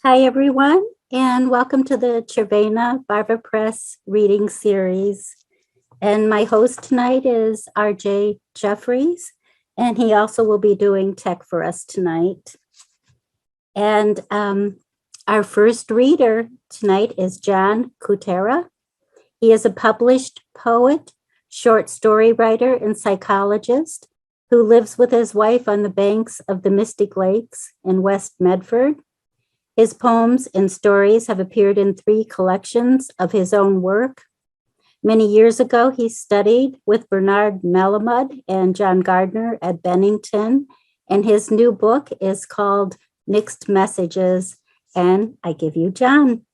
Hi, everyone, and welcome to the Cervena Barva Press reading series. And my host tonight is RJ Jeffries, and he also will be doing tech for us tonight. And our first reader tonight is John Cuetara. He is a published poet, short story writer, and psychologist who lives with his wife on the banks of the Mystic Lakes in West Medford. His poems and stories have appeared in 3 collections of his own work. Many years ago, he studied with Bernard Malamud and John Gardner at Bennington, and his new book is called Mixed Messages. And I give you John.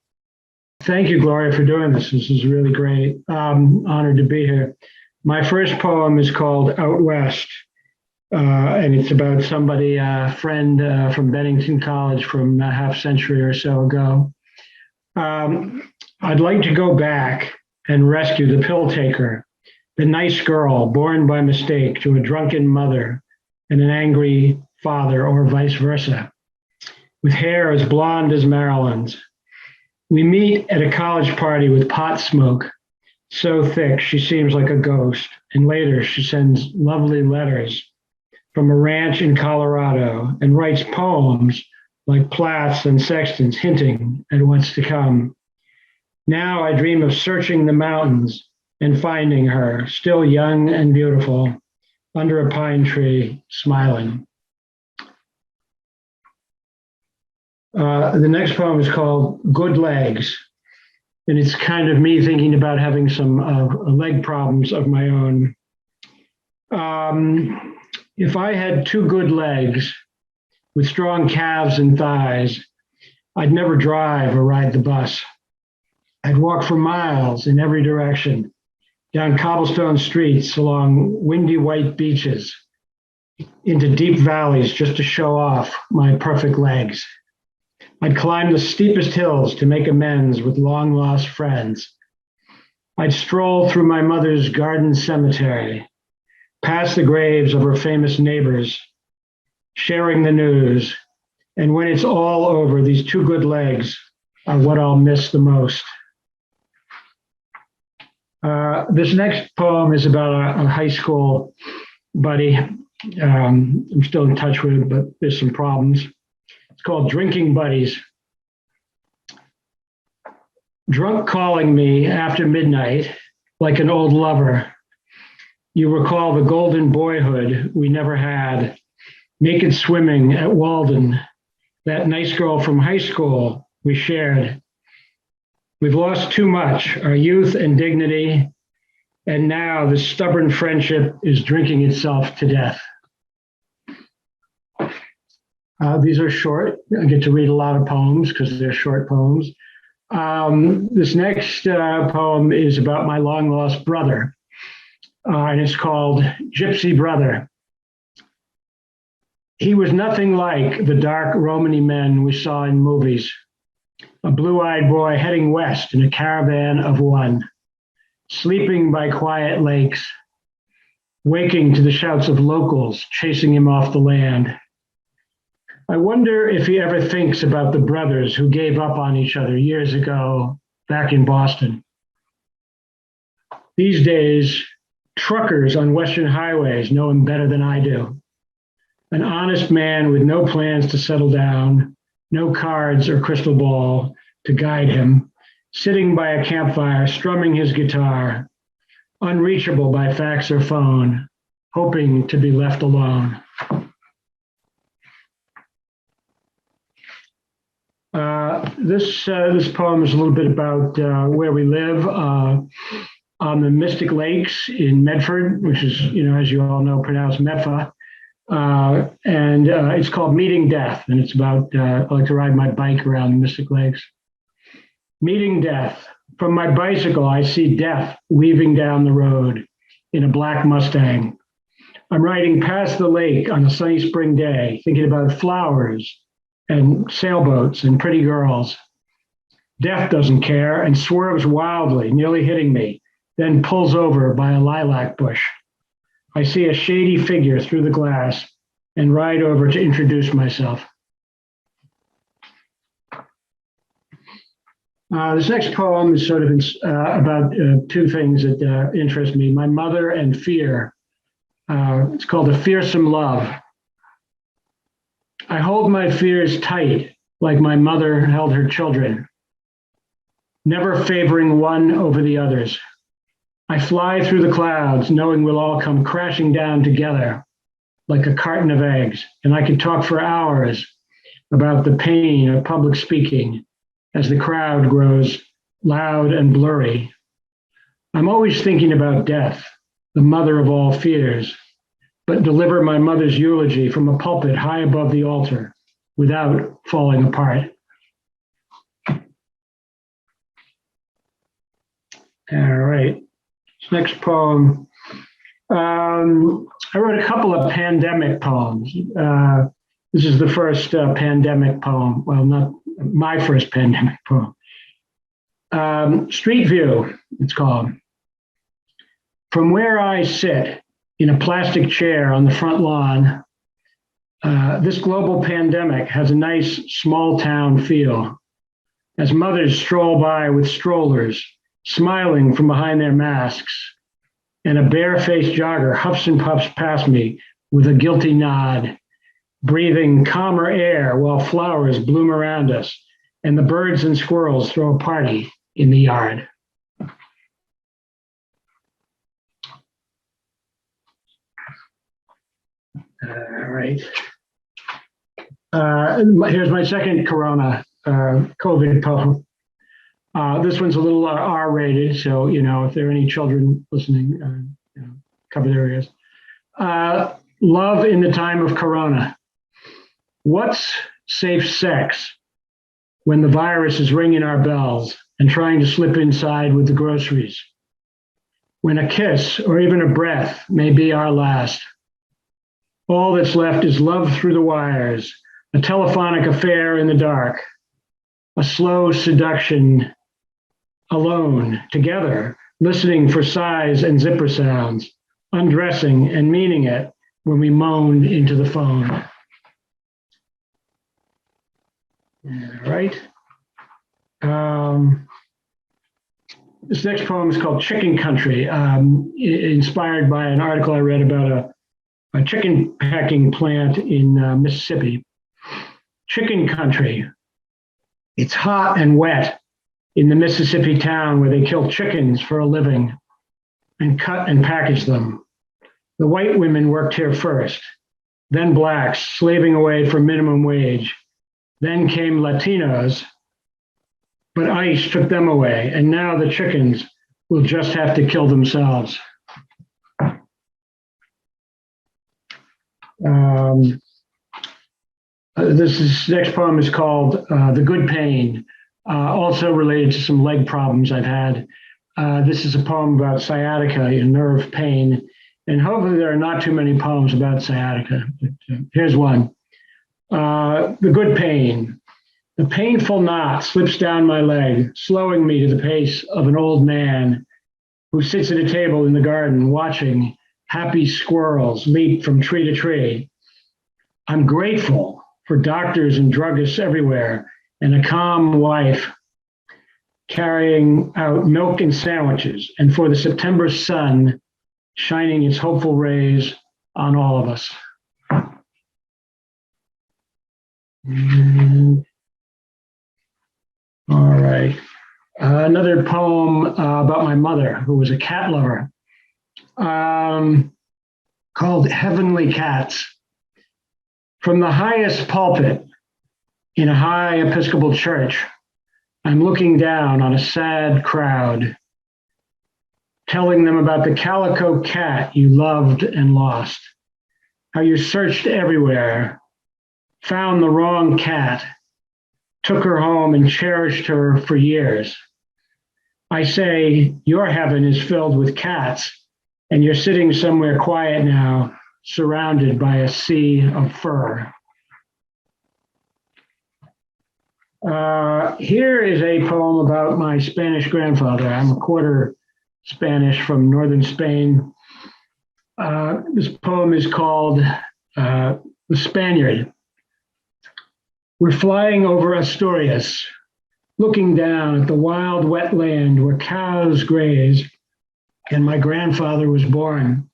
Thank you, Gloria, for doing this. This is really great. I'm honored to be here. My first poem is called Out West. And it's about somebody, a friend from Bennington College from a half century or so ago. I'd like to go back and rescue the pill taker, the nice girl born by mistake to a drunken mother and an angry father, or vice versa, with hair as blonde as Marilyn's. We meet at a college party with pot smoke so thick she seems like a ghost, and later she sends lovely letters from a ranch in Colorado and writes poems like Platts and Sextons hinting at what's to come. Now I dream of searching the mountains and finding her, still young and beautiful, under a pine tree, smiling. The next poem is called Good Legs, and it's kind of me thinking about having some leg problems of my own. If I had 2 good legs with strong calves and thighs, I'd never drive or ride the bus. I'd walk for miles in every direction, down cobblestone streets, along windy white beaches, into deep valleys just to show off my perfect legs. I'd climb the steepest hills to make amends with long-lost friends. I'd stroll through my mother's garden cemetery, past the graves of her famous neighbors, sharing the news. And when it's all over, these 2 good legs are what I'll miss the most. This next poem is about a high school buddy I'm still in touch with, but there's some problems. It's called Drinking Buddies. Drunk calling me after midnight like an old lover. You recall the golden boyhood we never had, naked swimming at Walden, that nice girl from high school we shared. We've lost too much, our youth and dignity, and now this stubborn friendship is drinking itself to death. These are short. I get to read a lot of poems because they're short poems. This next poem is about my long-lost brother. And it's called Gypsy Brother. He was nothing like the dark Romany men we saw in movies. A blue-eyed boy heading west in a caravan of one, sleeping by quiet lakes, waking to the shouts of locals chasing him off the land. I wonder if he ever thinks about the brothers who gave up on each other years ago back in Boston. These days, truckers on Western highways know him better than I do. An honest man with no plans to settle down, no cards or crystal ball to guide him, sitting by a campfire, strumming his guitar, unreachable by fax or phone, hoping to be left alone. This poem is a little bit about where we live. On the Mystic Lakes in Medford, which is, as you all know, pronounced Medfa. And it's called Meeting Death. And it's about, I like to ride my bike around the Mystic Lakes. Meeting Death. From my bicycle, I see death weaving down the road in a black Mustang. I'm riding past the lake on a sunny spring day, thinking about flowers and sailboats and pretty girls. Death doesn't care and swerves wildly, nearly hitting me, then pulls over by a lilac bush. I see a shady figure through the glass and ride over to introduce myself. This next poem is sort of about two things that interest me, my mother and fear. It's called A Fearsome Love. I hold my fears tight, like my mother held her children, never favoring one over the others. I fly through the clouds, knowing we'll all come crashing down together like a carton of eggs, and I could talk for hours about the pain of public speaking as the crowd grows loud and blurry. I'm always thinking about death, the mother of all fears, but deliver my mother's eulogy from a pulpit high above the altar without falling apart. All right, this next poem. I wrote a couple of pandemic poems. This is the first pandemic poem. Well, not my first pandemic poem. Street View, it's called. From where I sit in a plastic chair on the front lawn, this global pandemic has a nice small town feel. As mothers stroll by with strollers, smiling from behind their masks, and a bare-faced jogger huffs and puffs past me with a guilty nod, breathing calmer air while flowers bloom around us and the birds and squirrels throw a party in the yard. All right. Here's my second Corona COVID poem. This one's a little R-rated, so if there are any children listening, covered areas. Love in the time of Corona. What's safe sex when the virus is ringing our bells and trying to slip inside with the groceries? When a kiss or even a breath may be our last. All that's left is love through the wires, a telephonic affair in the dark, a slow seduction alone, together, listening for sighs and zipper sounds, undressing and meaning it when we moaned into the phone. All right. This next poem is called Chicken Country, inspired by an article I read about a chicken packing plant in Mississippi. Chicken Country. It's hot and wet in the Mississippi town where they kill chickens for a living and cut and package them. The white women worked here first, then blacks slaving away for minimum wage. Then came Latinos, but ICE took them away, and now the chickens will just have to kill themselves. This next poem is called The Good Pain, also related to some leg problems I've had. This is a poem about sciatica and nerve pain, and hopefully there are not too many poems about sciatica. But, here's one. The good pain. The painful knot slips down my leg, slowing me to the pace of an old man who sits at a table in the garden watching happy squirrels leap from tree to tree. I'm grateful for doctors and druggists everywhere and a calm wife carrying out milk and sandwiches, and for the September sun shining its hopeful rays on all of us. All right. Another poem about my mother, who was a cat lover, called Heavenly Cats. From the highest pulpit in a high Episcopal church, I'm looking down on a sad crowd, telling them about the calico cat you loved and lost, how you searched everywhere, found the wrong cat, took her home and cherished her for years. I say, your heaven is filled with cats, and you're sitting somewhere quiet now, surrounded by a sea of fur. Here is a poem about my Spanish grandfather. I'm a quarter Spanish from northern Spain. This poem is called The Spaniard. We're flying over Asturias, looking down at the wild, wet land where cows graze and my grandfather was born.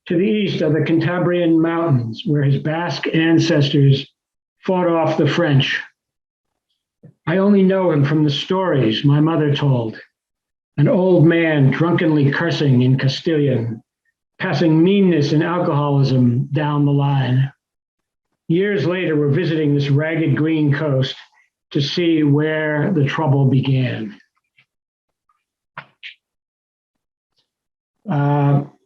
To the east are the Cantabrian Mountains, where his Basque ancestors fought off the French. I only know him from the stories my mother told. An old man drunkenly cursing in Castilian, passing meanness and alcoholism down the line. Years later, we're visiting this ragged green coast to see where the trouble began.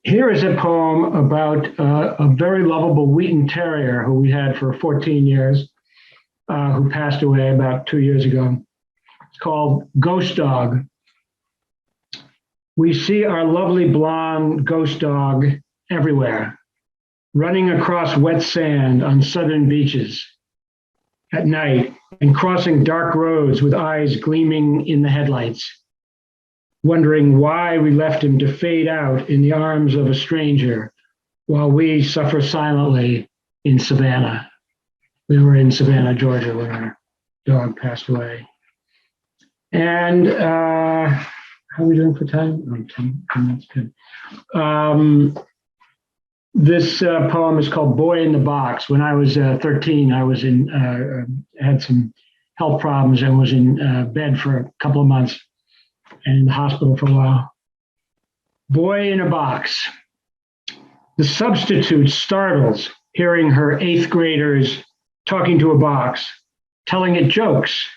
Here is a poem about a very lovable Wheaton Terrier who we had for 14 years, who passed away about 2 years ago. It's called Ghost Dog. We see our lovely blonde ghost dog everywhere, running across wet sand on southern beaches at night and crossing dark roads with eyes gleaming in the headlights, wondering why we left him to fade out in the arms of a stranger while we suffer silently in Savannah. We were in Savannah, Georgia when our dog passed away. And how are we doing for time? Oh, 10 minutes, good. This poem is called Boy in the Box. When I was 13, I was had some health problems and was in bed for a couple of months and in the hospital for a while. Boy in a box. The substitute startles hearing her 8th graders talking to a box, telling it jokes,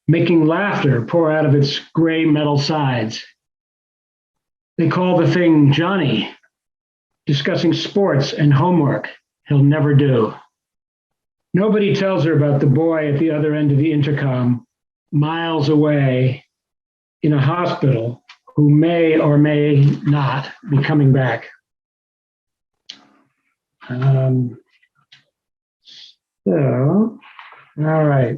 making laughter pour out of its gray metal sides. They call the thing Johnny, discussing sports and homework he'll never do. Nobody tells her about the boy at the other end of the intercom, miles away in a hospital, who may or may not be coming back. All right.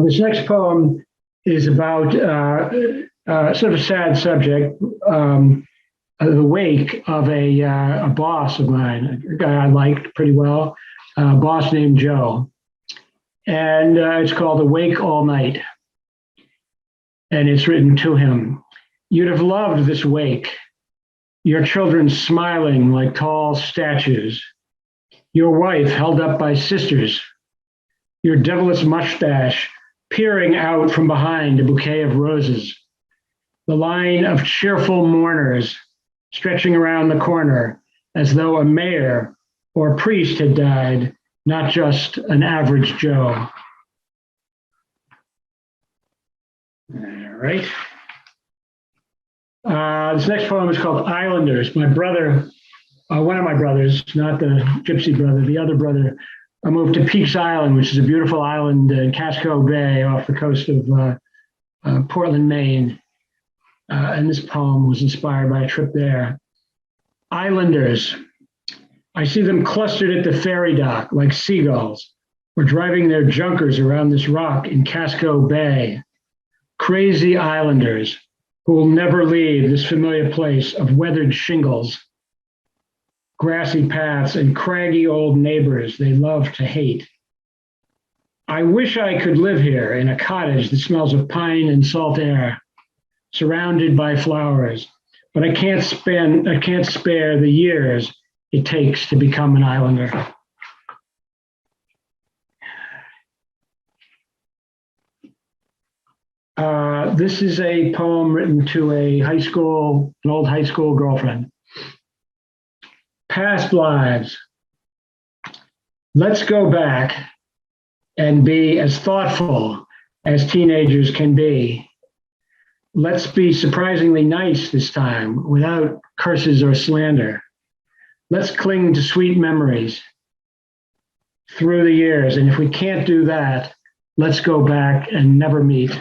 This next poem is about sort of a sad subject, the wake of a boss of mine, a guy I liked pretty well, a boss named Joe. And it's called Awake All Night. And it's written to him. You'd have loved this wake, your children smiling like tall statues, your wife held up by sisters, your devilish mustache peering out from behind a bouquet of roses, the line of cheerful mourners stretching around the corner as though a mayor or priest had died, not just an average Joe. All right. This next poem is called Islanders. My brother, one of my brothers, not the gypsy brother, the other brother, moved to Peaks Island, which is a beautiful island in Casco Bay off the coast of Portland, Maine. And this poem was inspired by a trip there. Islanders. I see them clustered at the ferry dock like seagulls, or driving their junkers around this rock in Casco Bay. Crazy islanders who will never leave this familiar place of weathered shingles, grassy paths, and craggy old neighbors they love to hate. I wish I could live here in a cottage that smells of pine and salt air, surrounded by flowers, but I can't spare the years it takes to become an islander. This is a poem written to an old high school girlfriend. Past lives. Let's go back and be as thoughtful as teenagers can be. Let's be surprisingly nice this time, without curses or slander. Let's cling to sweet memories through the years. And if we can't do that, let's go back and never meet.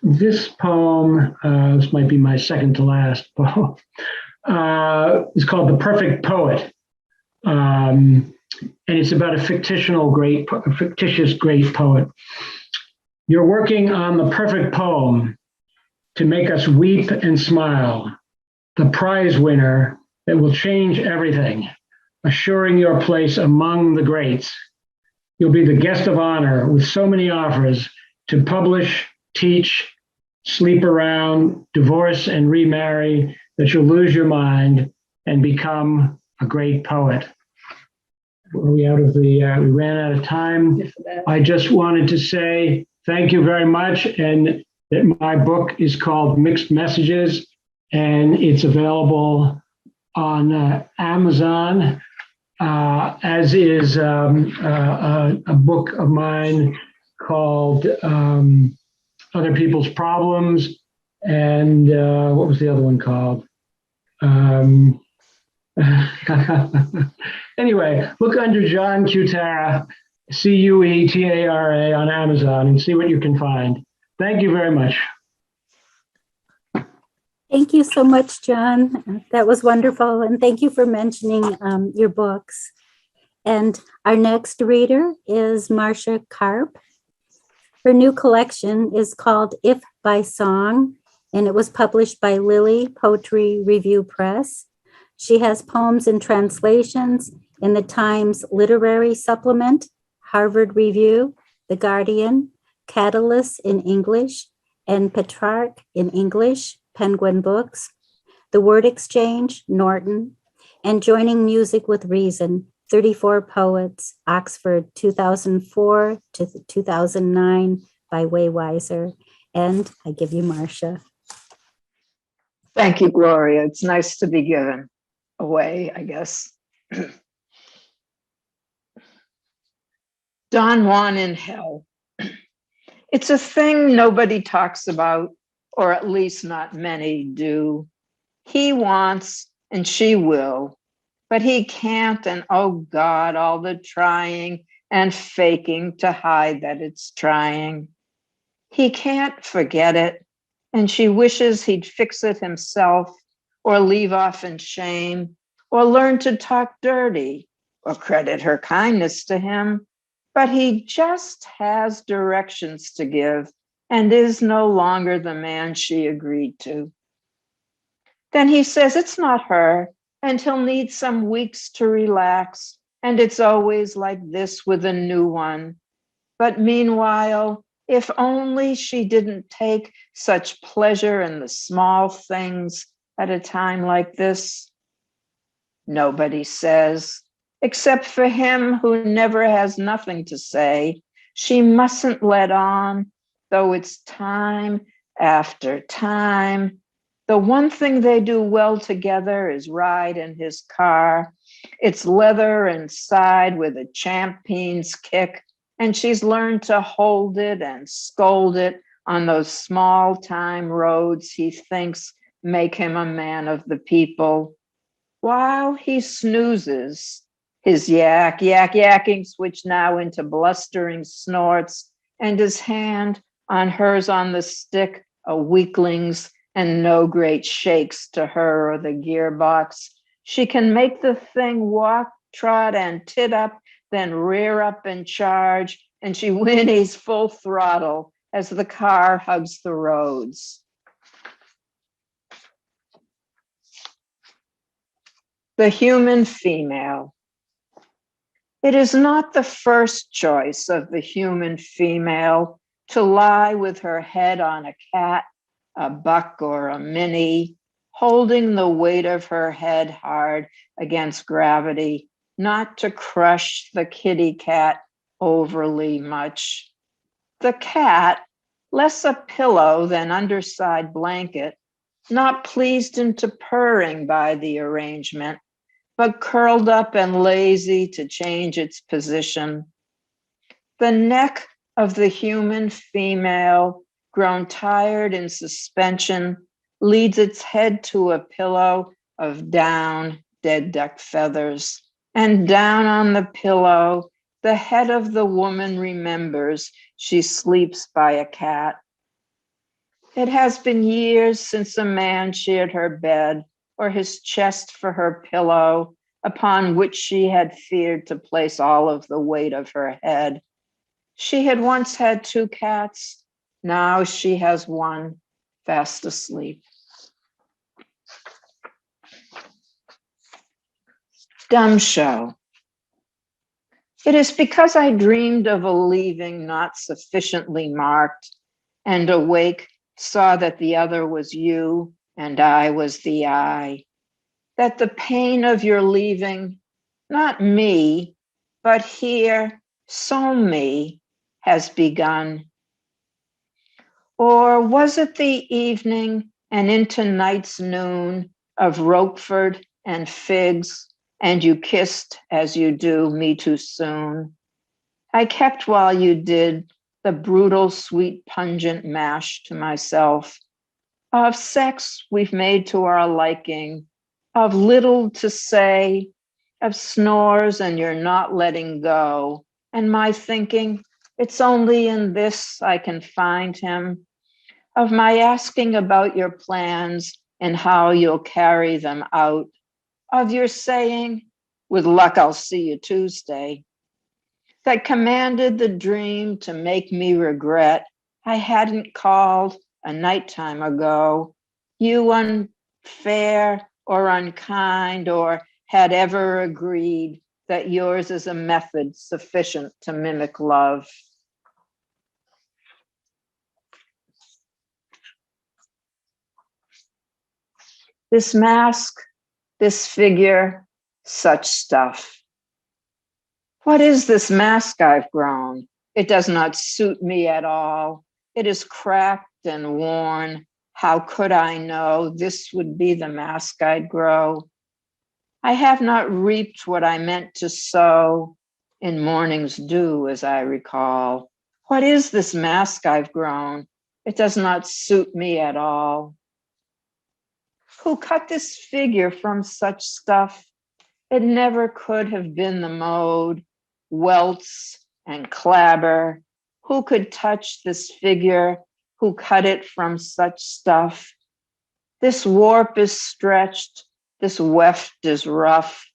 This poem, this might be my second to last poem, is called The Perfect Poet. And it's about a fictitious great poet. You're working on the perfect poem to make us weep and smile, the prize winner that will change everything, assuring your place among the greats. You'll be the guest of honor with so many offers to publish, teach, sleep around, divorce, and remarry that you'll lose your mind and become a great poet. We ran out of time. I just wanted to say thank you very much, and that my book is called Mixed Messages, and it's available on Amazon, as is a book of mine called Other People's Problems, and what was the other one called? Anyway, look under John Cuetara, Cuetara on Amazon and see what you can find. Thank you very much. Thank you so much, John. That was wonderful. And thank you for mentioning your books. And our next reader is Marcia Karp. Her new collection is called If by Song, and it was published by Lily Poetry Review Press. She has poems and translations in the Times Literary Supplement, Harvard Review, The Guardian, Catullus in English, and Petrarch in English, Penguin Books, The Word Exchange, Norton, and Joining Music with Reason, 34 Poets, Oxford, 2004 to 2009 by Waywiser. And I give you Marcia. Thank you, Gloria. It's nice to be given away, I guess. Don Juan in Hell. It's a thing nobody talks about, or at least not many do. He wants and she will, but he can't, and oh God, all the trying and faking to hide that it's trying. He can't forget it, and she wishes he'd fix it himself, or leave off in shame, or learn to talk dirty, or credit her kindness to him. But he just has directions to give and is no longer the man she agreed to. Then he says it's not her, and he'll need some weeks to relax, and it's always like this with a new one. But meanwhile, if only she didn't take such pleasure in the small things at a time like this. Nobody says, except for him who never has nothing to say. She mustn't let on, though it's time after time. The one thing they do well together is ride in his car. It's leather inside with a champion's kick, and she's learned to hold it and scold it on those small time roads he thinks make him a man of the people. While he snoozes, his yakking switch now into blustering snorts, and his hand on hers on the stick, a weakling's and no great shakes to her or the gearbox. She can make the thing walk, trot, and tit up, then rear up and charge, and she whinnies full throttle as the car hugs the roads. The human female. It is not the first choice of the human female to lie with her head on a cat, a buck, or a mini, holding the weight of her head hard against gravity, not to crush the kitty cat overly much. The cat, less a pillow than underside blanket, not pleased into purring by the arrangement, but curled up and lazy to change its position. The neck of the human female, grown tired in suspension, leads its head to a pillow of down, dead duck feathers. And down on the pillow, the head of the woman remembers she sleeps by a cat. It has been years since a man shared her bed or his chest for her pillow, upon which she had feared to place all of the weight of her head. She had once had 2 cats. Now she has one, fast asleep. Dumb show. It is because I dreamed of a leaving not sufficiently marked, and awake saw that the other was you and I was the I, that the pain of your leaving, not me, but here, so me, has begun. Or was it the evening and into night's noon of Roquefort and figs, and you kissed as you do me too soon? I kept while you did the brutal, sweet, pungent mash to myself of sex we've made to our liking, of little to say, of snores and you're not letting go, and my thinking, it's only in this I can find him, of my asking about your plans and how you'll carry them out, of your saying, with luck, I'll see you Tuesday, that commanded the dream to make me regret I hadn't called a nighttime ago, you unfair or unkind, or had ever agreed that yours is a method sufficient to mimic love. This mask, this figure, such stuff. What is this mask I've grown? It does not suit me at all. It is cracked and worn. How could I know this would be the mask I'd grow? I have not reaped what I meant to sow in morning's dew, as I recall. What is this mask I've grown? It does not suit me at all. Who cut this figure from such stuff? It never could have been the mode. Welts and clabber. Who could touch this figure? Who cut it from such stuff? This warp is stretched. This weft is rough.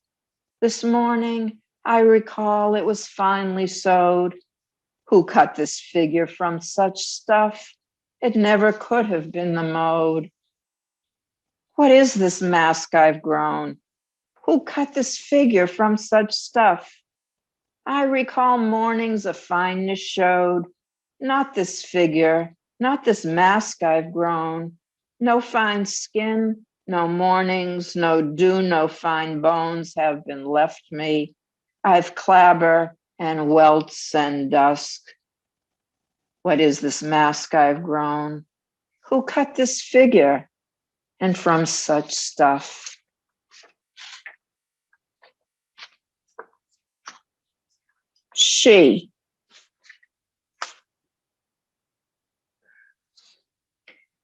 This morning, I recall it was finely sewed. Who cut this figure from such stuff? It never could have been the mode. What is this mask I've grown? Who cut this figure from such stuff? I recall mornings of fineness showed, not this figure, not this mask I've grown, no fine skin, no mornings, no dew, no fine bones have been left me. I've clabber and welts and dusk. What is this mask I've grown? Who cut this figure and from such stuff? She.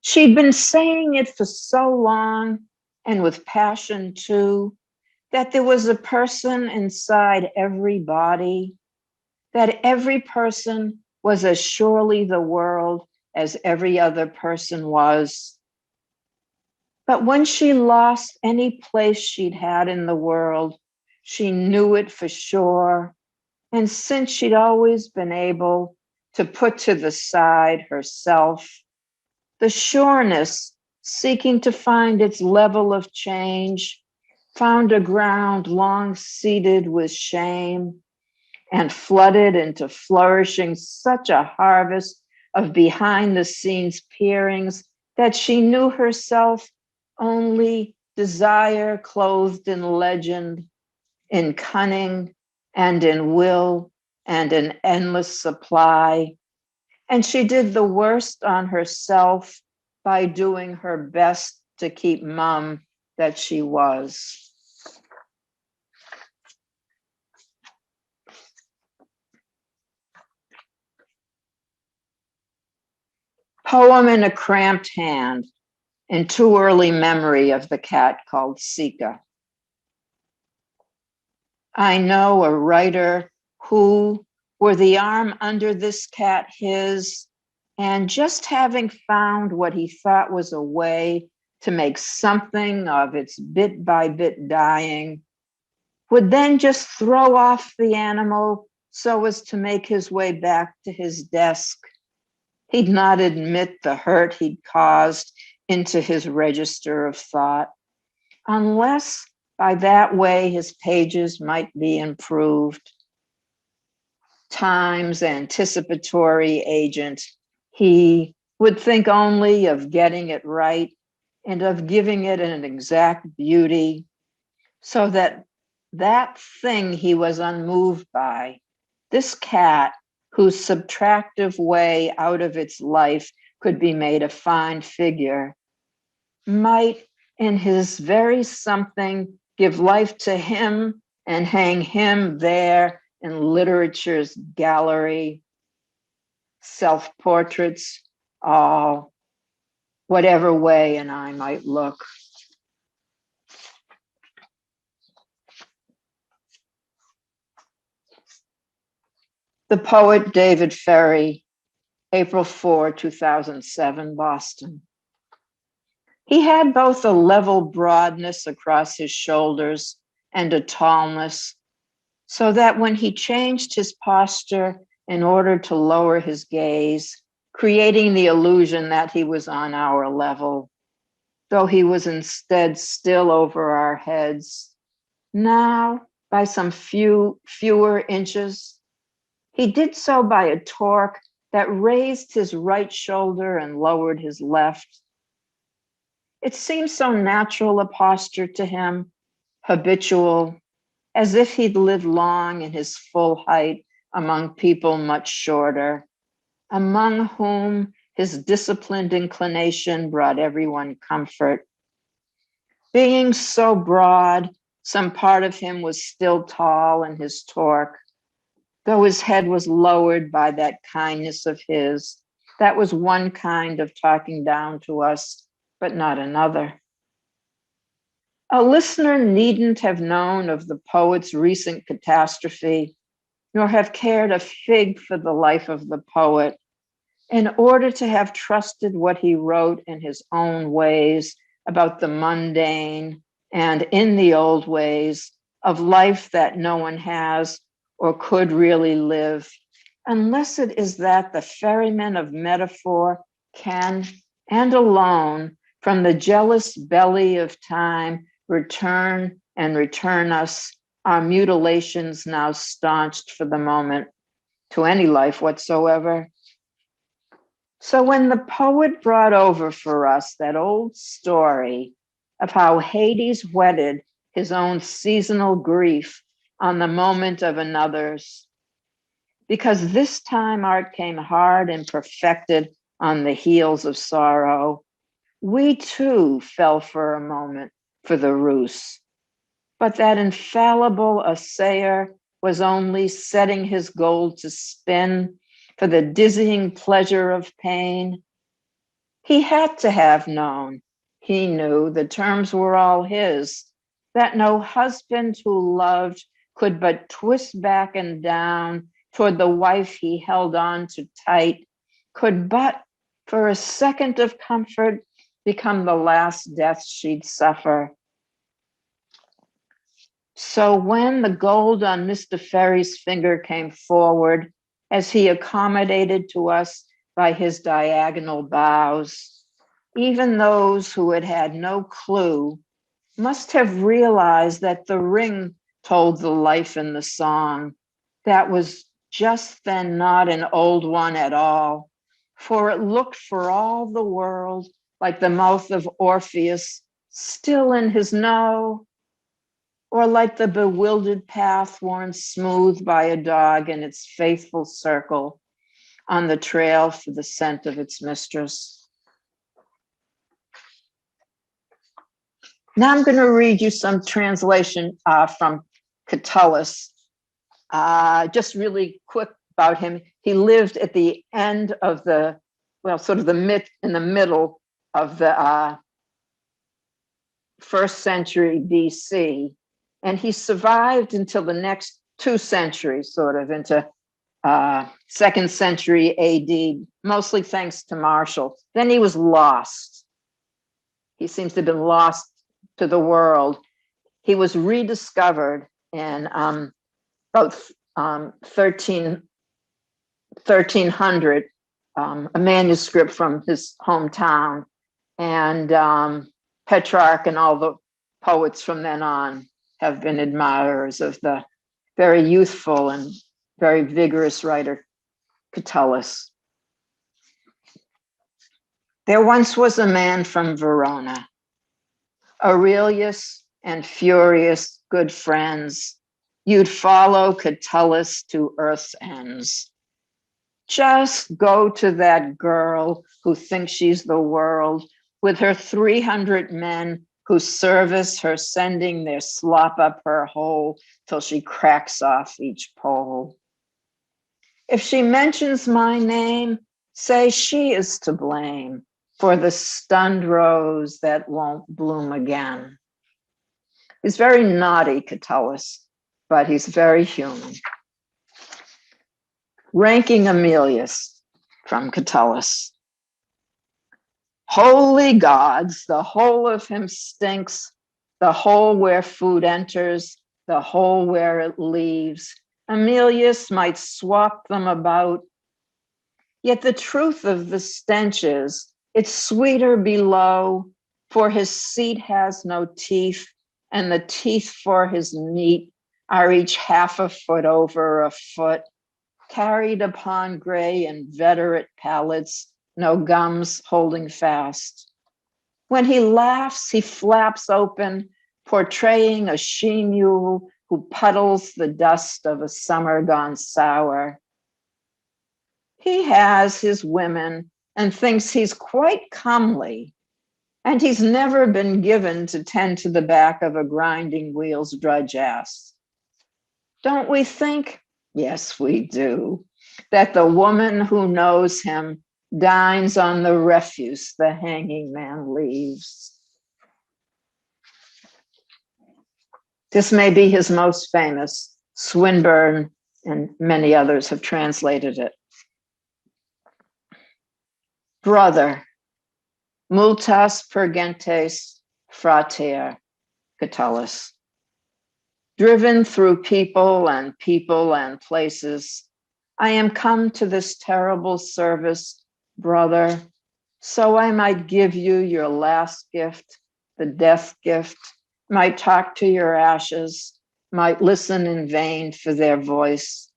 She'd been saying it for so long, and with passion too, that there was a person inside every body, that every person was as surely the world as every other person was. But when she lost any place she'd had in the world, she knew it for sure. And since she'd always been able to put to the side herself, the sureness seeking to find its level of change, found a ground long seeded with shame and flooded into flourishing such a harvest of behind the scenes peerings that she knew herself only desire clothed in legend, in cunning and in will and an endless supply. And she did the worst on herself by doing her best to keep mum that she was. Poem in a cramped hand, in too early memory of the cat called Sika. I know a writer who, were the arm under this cat his, and just having found what he thought was a way to make something of its bit by bit dying, would then just throw off the animal so as to make his way back to his desk. He'd not admit the hurt he'd caused into his register of thought, unless By that way, his pages might be improved. Time's anticipatory agent, he would think only of getting it right and of giving it an exact beauty, so that that thing he was unmoved by, this cat whose subtractive way out of its life could be made a fine figure, might in his very something give life to him and hang him there in literature's gallery, self-portraits, all, whatever way an eye might look. The poet David Ferry, April 4, 2007, Boston. He had both a level broadness across his shoulders and a tallness, so that when he changed his posture in order to lower his gaze, creating the illusion that he was on our level, though he was instead still over our heads, now by some fewer inches, he did so by a torque that raised his right shoulder and lowered his left. It seemed so natural a posture to him, habitual, as if he'd lived long in his full height among people much shorter, among whom his disciplined inclination brought everyone comfort. Being so broad, some part of him was still tall in his torque, though his head was lowered by that kindness of his. That was one kind of talking down to us, but not another. A listener needn't have known of the poet's recent catastrophe, nor have cared a fig for the life of the poet, in order to have trusted what he wrote in his own ways about the mundane and in the old ways of life that no one has or could really live, unless it is that the ferryman of metaphor can, and alone, from the jealous belly of time, return and return us, our mutilations now staunched for the moment, to any life whatsoever. So when the poet brought over for us that old story of how Hades whetted his own seasonal grief on the moment of another's, because this time art came hard and perfected on the heels of sorrow, we too fell for a moment for the ruse. But that infallible assayer was only setting his gold to spin for the dizzying pleasure of pain. He had to have known, he knew the terms were all his, that no husband who loved could but twist back and down toward the wife he held on to tight, could but for a second of comfort become the last death she'd suffer. So when the gold on Mr. Ferry's finger came forward, as he accommodated to us by his diagonal bows, even those who had had no clue must have realized that the ring told the life in the song. That was just then not an old one at all, for it looked for all the world like the mouth of Orpheus still in his no, or like the bewildered path worn smooth by a dog in its faithful circle on the trail for the scent of its mistress. Now I'm going to read you some translation from Catullus. Just really quick about him. He lived at the end of the, well, sort of in the middle of the 1st century BC. And he survived until the next 2 centuries, sort of into 2nd century AD, mostly thanks to Marshall. Then he was lost. He seems to have been lost to the world. He was rediscovered in about 1300, a manuscript from his hometown, and Petrarch and all the poets from then on have been admirers of the very youthful and very vigorous writer Catullus. There once was a man from Verona, Aurelius and Furious, good friends. You'd follow Catullus to earth's ends. Just go to that girl who thinks she's the world, with her 300 men who service her, sending their slop up her hole till she cracks off each pole. If she mentions my name, say she is to blame for the stunned rose that won't bloom again. He's very naughty, Catullus, but he's very human. Ranking Aemilius from Catullus. Holy gods, the whole of him stinks, the hole where food enters, the hole where it leaves. Aemilius might swap them about, yet the truth of the stench is, it's sweeter below, for his seat has no teeth, and the teeth for his meat are each half a foot over a foot, carried upon gray and veterate palates, no gums holding fast. When he laughs, he flaps open, portraying a she-mule who puddles the dust of a summer gone sour. He has his women and thinks he's quite comely, and he's never been given to tend to the back of a grinding wheel's drudge ass. Don't we think? Yes, we do, that the woman who knows him dines on the refuse the hanging man leaves. This may be his most famous. Swinburne and many others have translated it. Brother, multas pergentes frater, Catullus. Driven through people and places, I am come to this terrible service, brother, so I might give you your last gift, the death gift, might talk to your ashes, might listen in vain for their voice.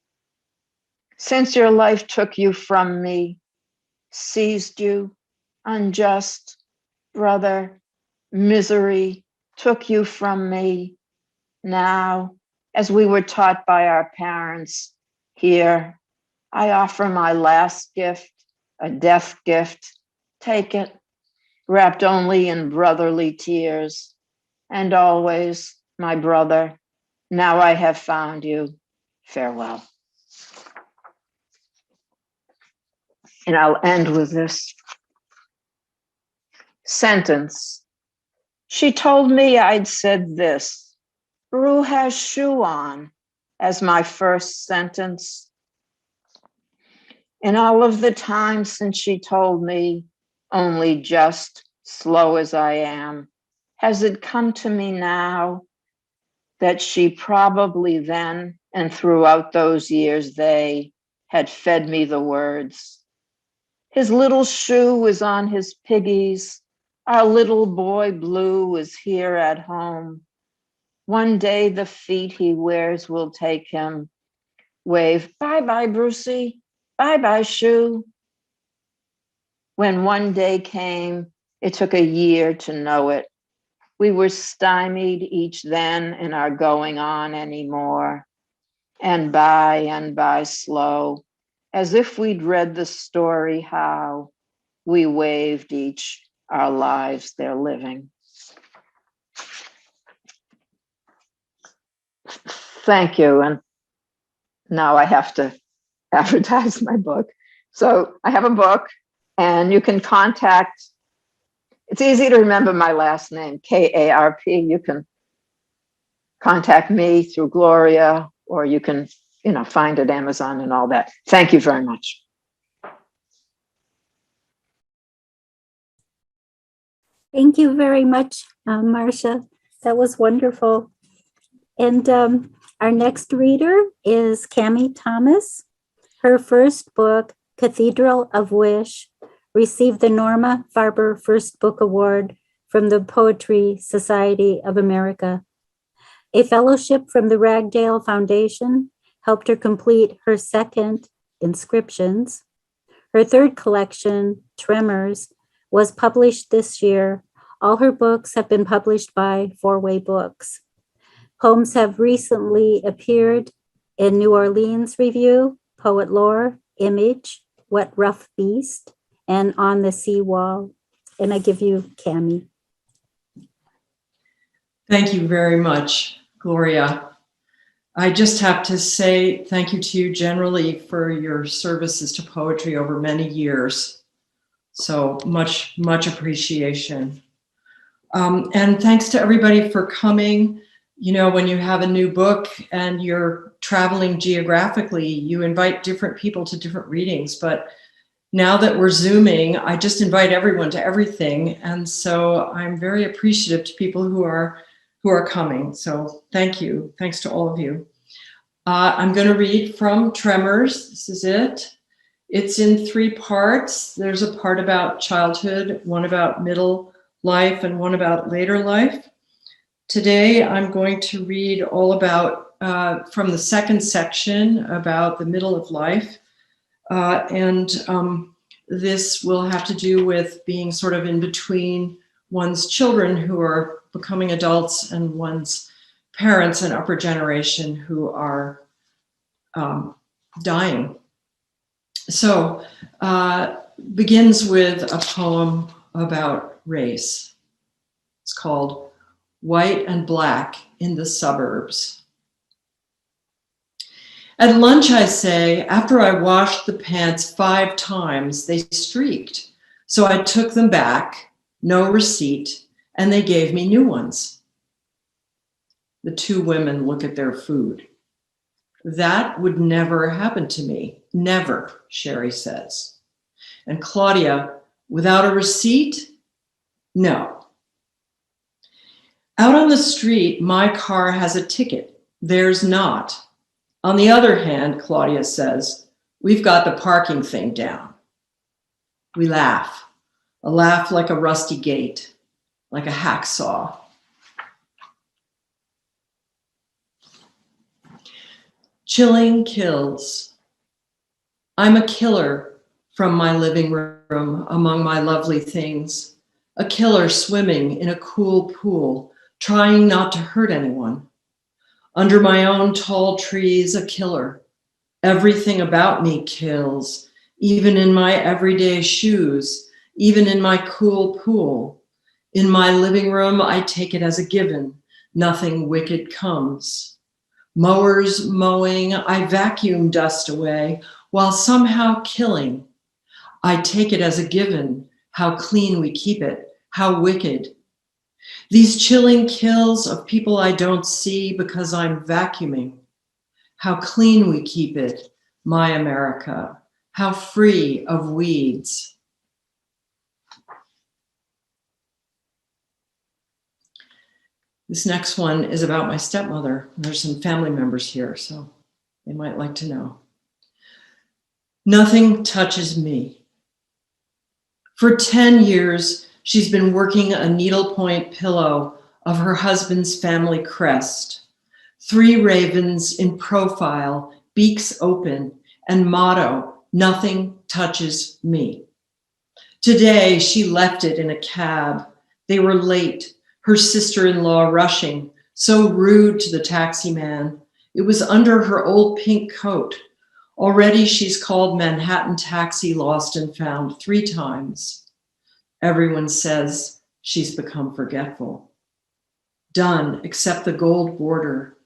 Since your life took you from me, seized you, unjust, brother, misery took you from me. Now, as we were taught by our parents, here, I offer my last gift, a death gift. Take it, wrapped only in brotherly tears. And always, my brother, now I have found you. Farewell. And I'll end with this sentence. She told me I'd said this. Rue has shoe on, as my first sentence. In all of the time since she told me, only just slow as I am, has it come to me now that she probably then and throughout those years they had fed me the words. His little shoe is on his piggies. Our little boy Blue is here at home. One day the feet he wears will take him. Wave, bye-bye, Brucey, bye-bye, shoe. When one day came, it took a year to know it. We were stymied each then in our going on anymore. And by slow, as if we'd read the story how we waved each our lives they're living. Thank you. And now I have to advertise my book. So I have a book, and you can contact, it's easy to remember my last name, Karp. You can contact me through Gloria, or you can, find it Amazon and all that. Thank you very much. Thank you very much, Marcia. That was wonderful. And our next reader is Cammy Thomas. Her first book, Cathedral of Wish, received the Norma Farber First Book Award from the Poetry Society of America. A fellowship from the Ragdale Foundation helped her complete her second, Inscriptions. Her third collection, Tremors, was published this year. All her books have been published by Four-Way Books. Poems have recently appeared in New Orleans Review, Poet Lore, Image, What Rough Beast, and On the Seawall. And I give you Cammy. Thank you very much, Gloria. I just have to say thank you to you generally for your services to poetry over many years. So much, much appreciation. And thanks to everybody for coming. You know, when you have a new book and you're traveling geographically, you invite different people to different readings. But now that we're Zooming, I just invite everyone to everything. And so I'm very appreciative to people who are coming. So thank you. Thanks to all of you. I'm going to read from Tremors. This is it. It's in 3 parts. There's a part about childhood, one about middle life, and one about later life. Today, I'm going to read all about, from the second section, about the middle of life. This will have to do with being sort of in between one's children who are becoming adults and one's parents and upper generation who are dying. So begins with a poem about race. It's called White and Black in the Suburbs. At lunch, I say, after I washed the pants 5 times, they streaked. So I took them back, no receipt, and they gave me new ones. The 2 women look at their food. That would never happen to me. Never, Sherry says. And Claudia, without a receipt? No. Out on the street, my car has a ticket. Theirs not. On the other hand, Claudia says, we've got the parking thing down. We laugh, a laugh like a rusty gate, like a hacksaw. Chilling kills. I'm a killer from my living room among my lovely things, a killer swimming in a cool pool, trying not to hurt anyone. Under my own tall trees, a killer. Everything about me kills, even in my everyday shoes, even in my cool pool. In my living room, I take it as a given. Nothing wicked comes. Mowers mowing, I vacuum dust away while somehow killing. I take it as a given, how clean we keep it, how wicked. These chilling kills of people I don't see because I'm vacuuming. How clean we keep it, my America, how free of weeds. This next one is about my stepmother. There's some family members here, so they might like to know. Nothing touches me. For 10 years, she's been working a needlepoint pillow of her husband's family crest. 3 ravens in profile, beaks open, and motto, nothing touches me. Today, she left it in a cab. They were late, her sister-in-law rushing, so rude to the taxi man. It was under her old pink coat. Already she's called Manhattan Taxi Lost and Found 3 times. Everyone says she's become forgetful. Done, except the gold border.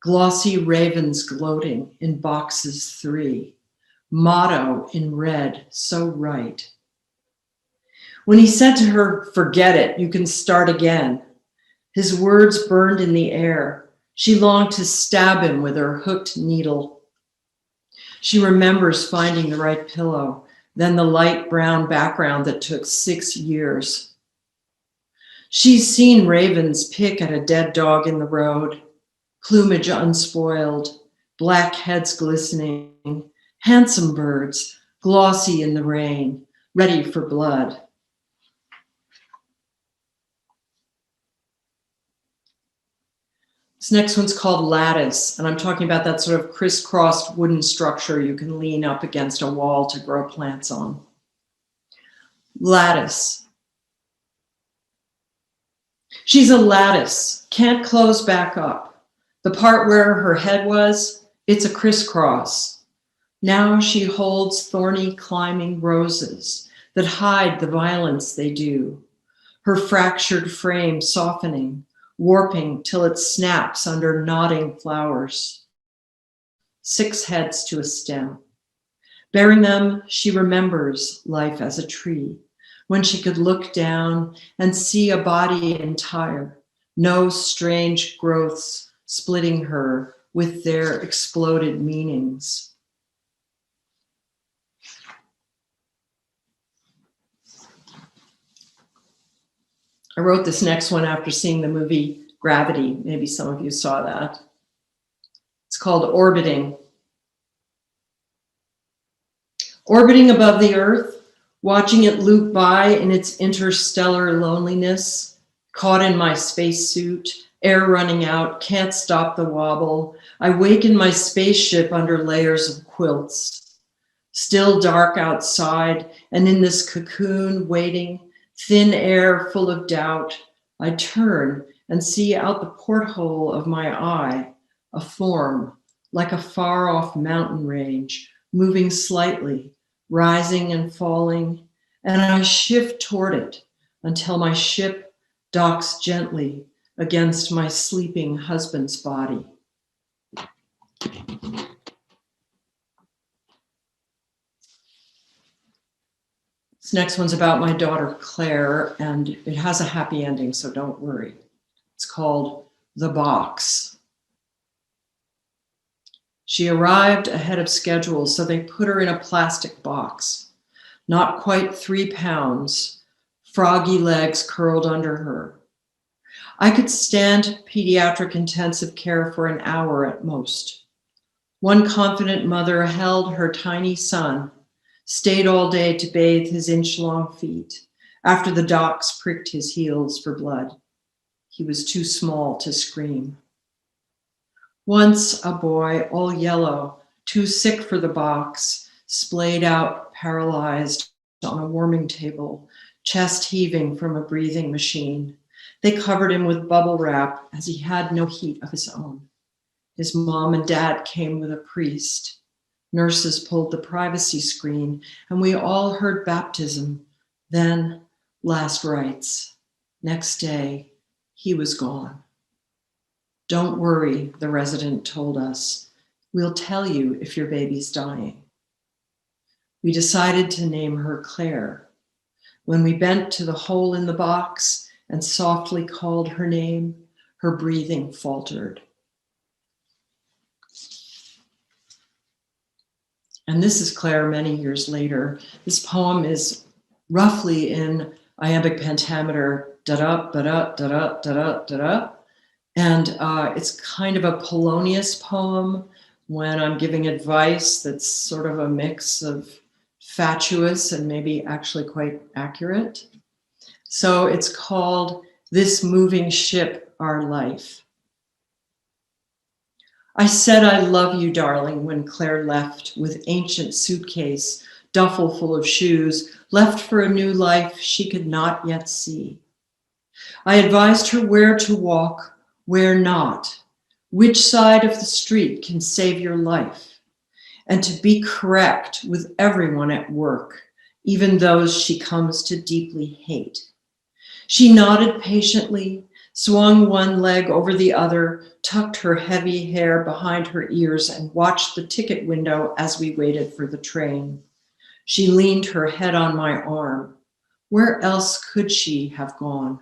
Glossy ravens gloating in boxes 3. Motto in red, so right. When he said to her, forget it, you can start again. His words burned in the air. She longed to stab him with her hooked needle. She remembers finding the right pillow, then the light brown background that took 6 years. She's seen ravens pick at a dead dog in the road, plumage unspoiled, black heads glistening, handsome birds, glossy in the rain, ready for blood. This next one's called lattice, and I'm talking about that sort of crisscrossed wooden structure you can lean up against a wall to grow plants on. Lattice. She's a lattice, can't close back up. The part where her head was, it's a crisscross. Now she holds thorny climbing roses that hide the violence they do. Her fractured frame softening, warping till it snaps under nodding flowers. 6 heads to a stem. Bearing them, she remembers life as a tree, when she could look down and see a body entire, no strange growths splitting her with their exploded meanings. I wrote this next one after seeing the movie Gravity. Maybe some of you saw that. It's called Orbiting. Orbiting above the earth, watching it loop by in its interstellar loneliness, caught in my spacesuit, air running out, can't stop the wobble. I wake in my spaceship under layers of quilts. Still dark outside, and in this cocoon waiting, thin air full of doubt, I turn and see out the porthole of my eye a form like a far-off mountain range, moving slightly, rising and falling, and I shift toward it until my ship docks gently against my sleeping husband's body. This next one's about my daughter, Claire, and it has a happy ending, so don't worry. It's called The Box. She arrived ahead of schedule, so they put her in a plastic box. Not quite 3 pounds, froggy legs curled under her. I could stand pediatric intensive care for an hour at most. One confident mother held her tiny son, stayed all day to bathe his inch-long feet after the docs pricked his heels for blood. He was too small to scream. Once a boy, all yellow, too sick for the box, splayed out, paralyzed on a warming table, chest heaving from a breathing machine. They covered him with bubble wrap as he had no heat of his own. His mom and dad came with a priest. Nurses pulled the privacy screen, and we all heard baptism, then last rites. Next day, he was gone. Don't worry, the resident told us. We'll tell you if your baby's dying. We decided to name her Claire. When we bent to the hole in the box and softly called her name, her breathing faltered. And this is Claire many years later. This poem is roughly in iambic pentameter, da-da, da-da, da-da, da-da, da-da. And it's kind of a Polonius poem when I'm giving advice that's sort of a mix of fatuous and maybe actually quite accurate. So it's called This Moving Ship, Our Life. I said I love you, darling, when Claire left with ancient suitcase, duffel full of shoes, left for a new life she could not yet see. I advised her where to walk, where not, which side of the street can save your life, and to be correct with everyone at work, even those she comes to deeply hate. She nodded patiently, swung one leg over the other, tucked her heavy hair behind her ears, and watched the ticket window as we waited for the train. She leaned her head on my arm. Where else could she have gone?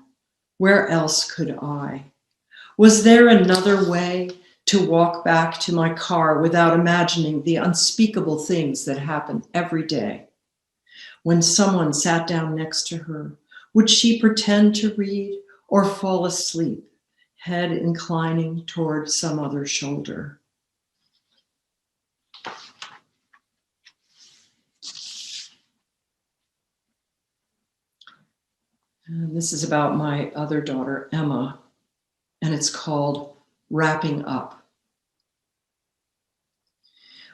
Where else could I? Was there another way to walk back to my car without imagining the unspeakable things that happen every day? When someone sat down next to her, would she pretend to read or fall asleep, head inclining toward some other shoulder? And this is about my other daughter, Emma, and it's called wrapping up.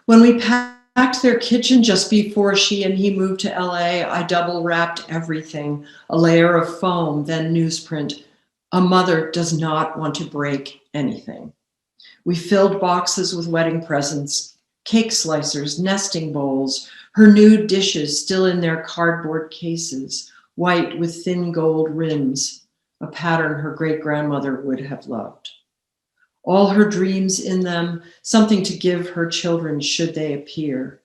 When we packed their kitchen just before she and he moved to LA, I double wrapped everything, a layer of foam, then newsprint. A mother does not want to break anything. We filled boxes with wedding presents, cake slicers, nesting bowls, her new dishes still in their cardboard cases, white with thin gold rims, a pattern her great-grandmother would have loved. All her dreams in them, something to give her children should they appear.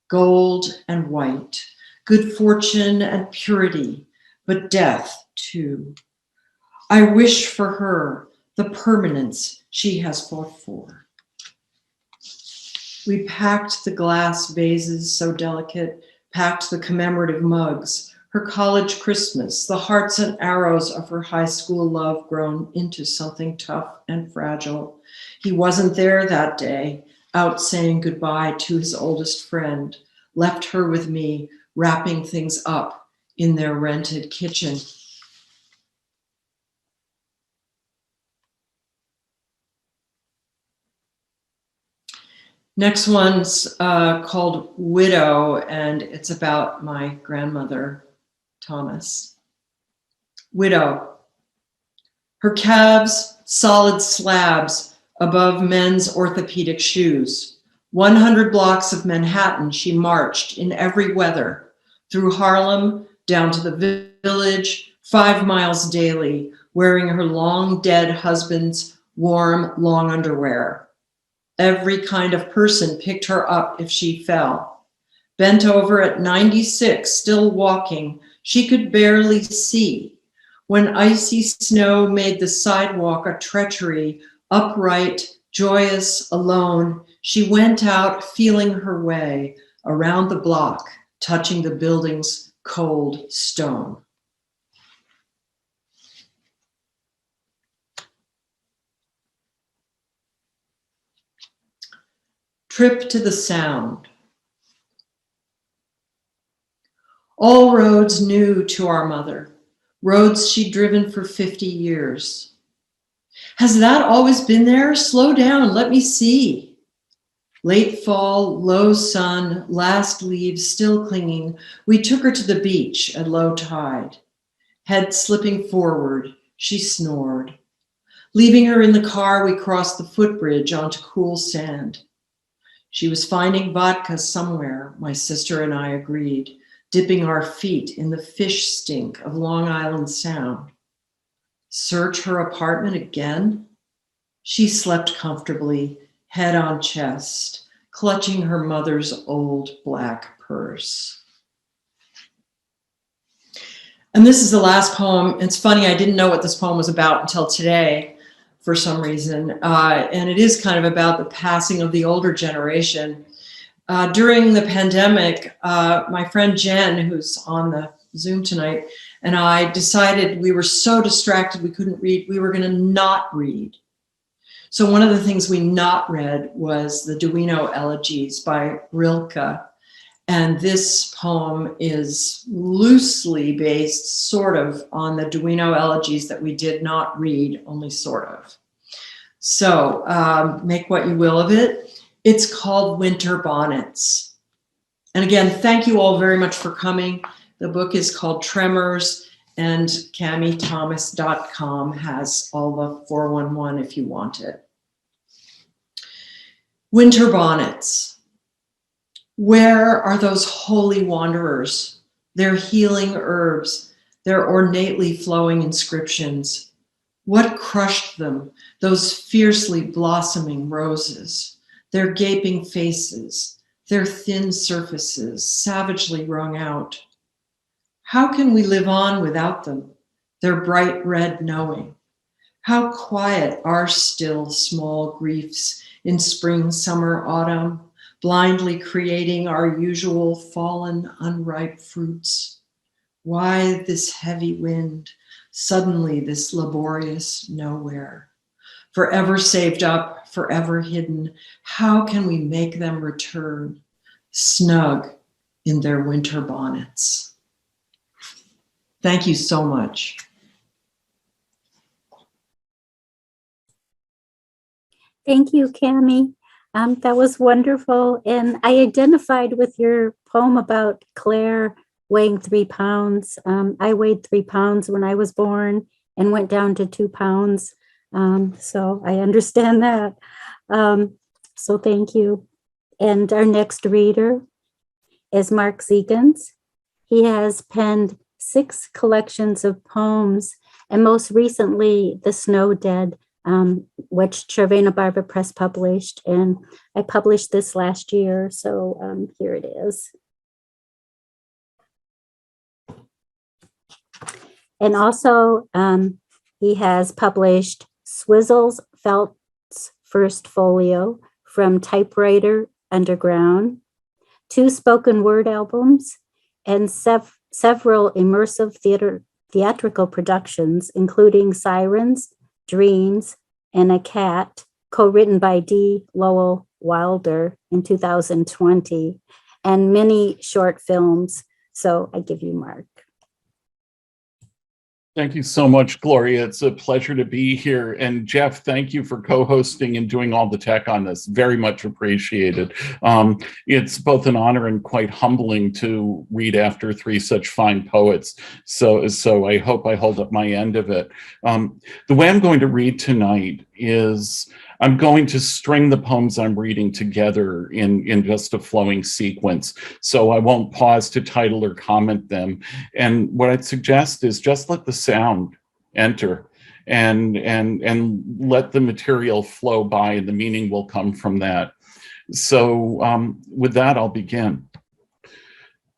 Gold and white, good fortune and purity, but death too. I wish for her the permanence she has fought for. We packed the glass vases so delicate, packed the commemorative mugs, her college Christmas, the hearts and arrows of her high school love grown into something tough and fragile. He wasn't there that day, out saying goodbye to his oldest friend, left her with me, wrapping things up in their rented kitchen. Next one's called Widow, and it's about my grandmother, Thomas. Widow. Her calves, solid slabs above men's orthopedic shoes. 100 blocks of Manhattan she marched in every weather, through Harlem, down to the village, 5 miles daily, wearing her long dead husband's warm, long underwear. Every kind of person picked her up if she fell. Bent over at 96, still walking, she could barely see. When icy snow made the sidewalk a treachery, upright, joyous, alone, she went out feeling her way around the block, touching the building's cold stone. Trip to the Sound. All roads new to our mother, roads she'd driven for 50 years. Has that always been there? Slow down, let me see. Late fall, low sun, last leaves still clinging. We took her to the beach at low tide. Head slipping forward, she snored. Leaving her in the car, we crossed the footbridge onto cool sand. She was finding vodka somewhere, my sister and I agreed, dipping our feet in the fish stink of Long Island Sound. Search her apartment again? She slept comfortably, head on chest, clutching her mother's old black purse. And this is the last poem. It's funny, I didn't know what this poem was about until today for some reason. And it is kind of about the passing of the older generation. During the pandemic, my friend Jen, who's on the Zoom tonight, and I decided we were so distracted we couldn't read. We were going to not read. So one of the things we not read was the Duino Elegies by Rilke. And this poem is loosely based sort of on the Duino Elegies that we did not read, only sort of. So make what you will of it. It's called Winter Bonnets. And again, thank you all very much for coming. The book is called Tremors, and CammyThomas.com has all the 411 if you want it. Winter Bonnets. Where are those holy wanderers, their healing herbs, their ornately flowing inscriptions? What crushed them, those fiercely blossoming roses, their gaping faces, their thin surfaces, savagely wrung out? How can we live on without them, their bright red knowing? How quiet are still small griefs in spring, summer, autumn, blindly creating our usual fallen, unripe fruits? Why this heavy wind, suddenly this laborious nowhere? Forever saved up, forever hidden, how can we make them return, snug in their winter bonnets? Thank you so much. Thank you, Cammy. That was wonderful. And I identified with your poem about Claire weighing 3 pounds. I weighed 3 pounds when I was born and went down to 2 pounds. So I understand that. So thank you. And our next reader is Marc Zegans. He has penned 6 collections of poems, and most recently, The Snow Dead, which Cervena Barva Press published. And I published this last year, so here it is. And also, he has published Swizzles Felt's first folio, From Typewriter Underground, 2 spoken word albums, and several immersive theatrical productions, including Sirens, Dreams, and A Cat, co-written by D. Lowell Wilder in 2020, and many short films. So I give you Marc. Thank you so much, Gloria. It's a pleasure to be here. And Jeff, thank you for co-hosting and doing all the tech on this. Very much appreciated. It's both an honor and quite humbling to read after 3 such fine poets. So I hope I hold up my end of it. The way I'm going to read tonight is I'm going to string the poems I'm reading together in just a flowing sequence. So I won't pause to title or comment them. And what I'd suggest is just let the sound enter and let the material flow by, and the meaning will come from that. So with that, I'll begin.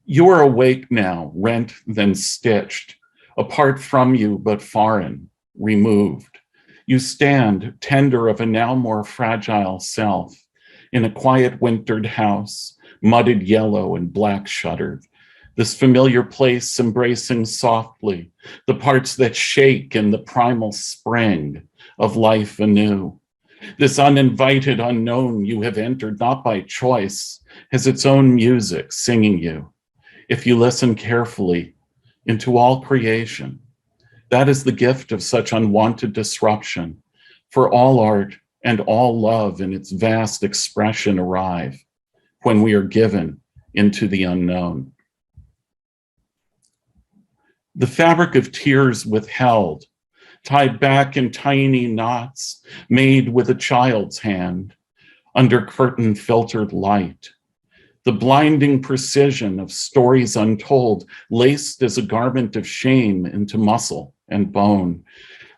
You are awake now, rent then stitched, apart from you but foreign, removed. You stand, tender of a now more fragile self, in a quiet wintered house, mudded yellow and black shuttered, this familiar place embracing softly the parts that shake in the primal spring of life anew. This uninvited unknown you have entered not by choice, has its own music singing you, if you listen carefully, into all creation. That is the gift of such unwanted disruption, for all art and all love in its vast expression arrive when we are given into the unknown. The fabric of tears withheld, tied back in tiny knots, made with a child's hand, under curtain filtered light. The blinding precision of stories untold, laced as a garment of shame into muscle and bone.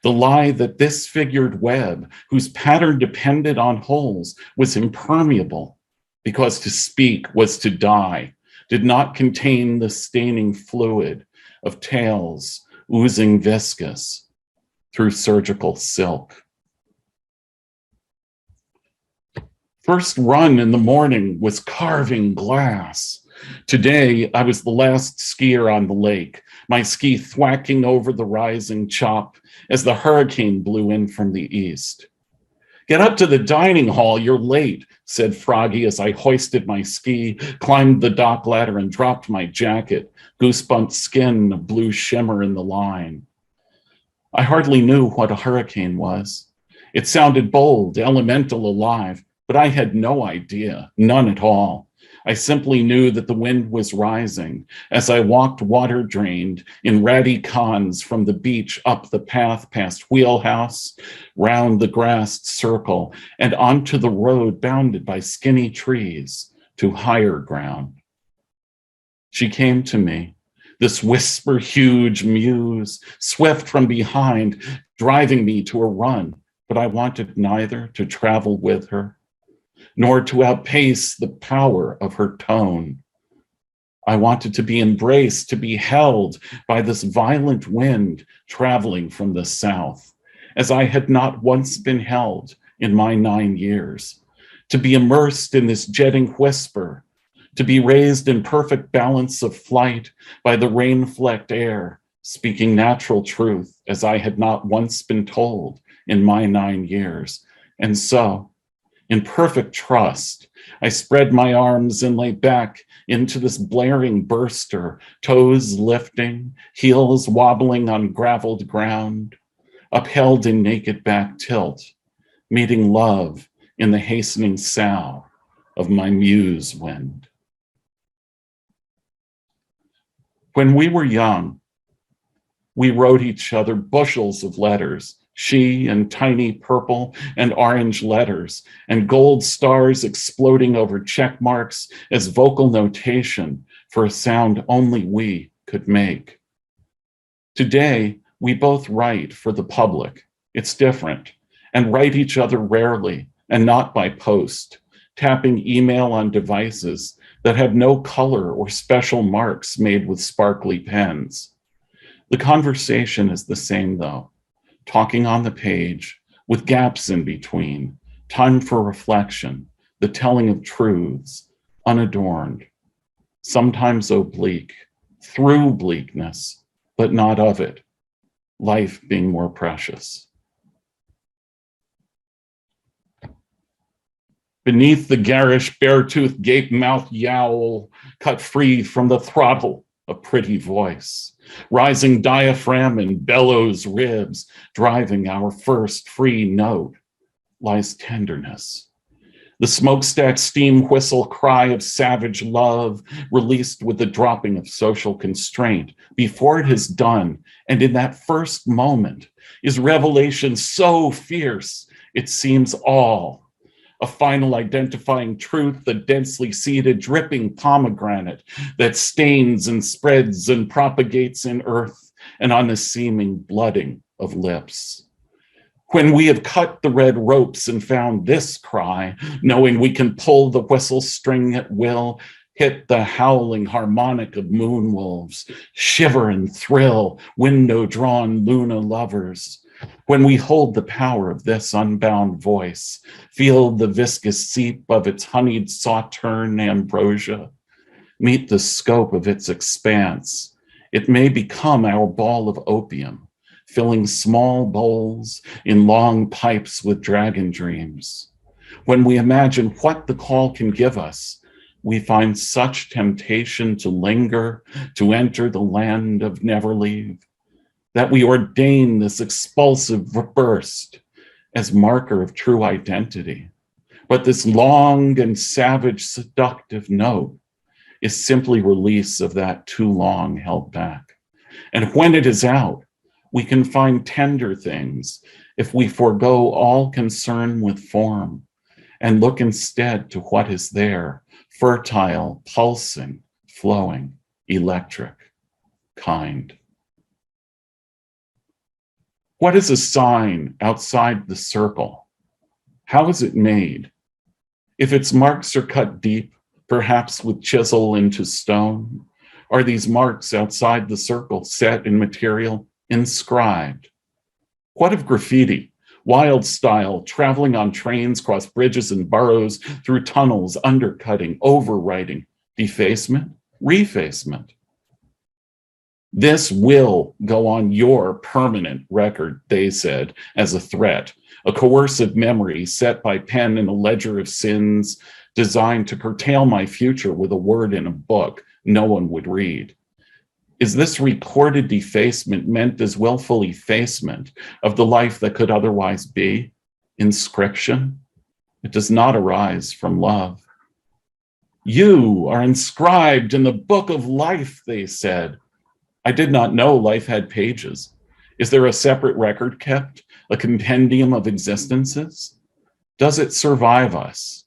The lie that this figured web, whose pattern depended on holes, was impermeable, because to speak was to die, did not contain the staining fluid of tales oozing viscous through surgical silk. First run in the morning was carving glass. Today, I was the last skier on the lake, my ski thwacking over the rising chop as the hurricane blew in from the east. Get up to the dining hall, you're late, said Froggy as I hoisted my ski, climbed the dock ladder and dropped my jacket, goosebumped skin of blue shimmer in the line. I hardly knew what a hurricane was. It sounded bold, elemental, alive, but I had no idea, none at all. I simply knew that the wind was rising as I walked water-drained in ratty cons from the beach up the path past Wheelhouse, round the grassed circle, and onto the road bounded by skinny trees to higher ground. She came to me, this whisper-huge muse, swift from behind, driving me to a run, but I wanted neither to travel with her nor to outpace the power of her tone. I wanted to be embraced, to be held by this violent wind traveling from the south, as I had not once been held in my 9 years, to be immersed in this jetting whisper, to be raised in perfect balance of flight by the rain-flecked air, speaking natural truth as I had not once been told in my 9 years. And so, in perfect trust, I spread my arms and lay back into this blaring burster, toes lifting, heels wobbling on graveled ground, upheld in naked back tilt, meeting love in the hastening sough of my muse wind. When we were young, we wrote each other bushels of letters, she in tiny purple and orange letters, and gold stars exploding over check marks as vocal notation for a sound only we could make. Today, we both write for the public. It's different, and write each other rarely and not by post, tapping email on devices that have no color or special marks made with sparkly pens. The conversation is the same though, talking on the page with gaps in between, time for reflection, the telling of truths, unadorned, sometimes oblique, through bleakness, but not of it, life being more precious. Beneath the garish, bare-toothed, gape-mouthed yowl, cut free from the throttle, a pretty voice, rising diaphragm and bellows ribs, driving our first free note, lies tenderness. The smokestack steam whistle cry of savage love, released with the dropping of social constraint, before it is done, and in that first moment, is revelation so fierce, it seems all. A final identifying truth, the densely seeded, dripping pomegranate that stains and spreads and propagates in earth and on the seeming blooding of lips. When we have cut the red ropes and found this cry, knowing we can pull the whistle string at will, hit the howling harmonic of moon wolves, shiver and thrill, window-drawn Luna lovers. When we hold the power of this unbound voice, feel the viscous seep of its honeyed sauterne ambrosia, meet the scope of its expanse, it may become our ball of opium, filling small bowls in long pipes with dragon dreams. When we imagine what the call can give us, we find such temptation to linger, to enter the land of never leave, that we ordain this expulsive burst as marker of true identity. But this long and savage seductive note is simply release of that too long held back. And when it is out, we can find tender things if we forego all concern with form and look instead to what is there, fertile, pulsing, flowing, electric, kind. What is a sign outside the circle? How is it made? If its marks are cut deep, perhaps with chisel into stone, are these marks outside the circle set in material, inscribed? What of graffiti, wild style, traveling on trains, across bridges and boroughs, through tunnels, undercutting, overwriting, defacement, refacement? This will go on your permanent record, they said, as a threat, a coercive memory set by pen in a ledger of sins designed to curtail my future with a word in a book no one would read. Is this recorded defacement meant as willful effacement of the life that could otherwise be? Inscription? It does not arise from love. You are inscribed in the book of life, they said. I did not know life had pages. Is there a separate record kept, a compendium of existences? Does it survive us?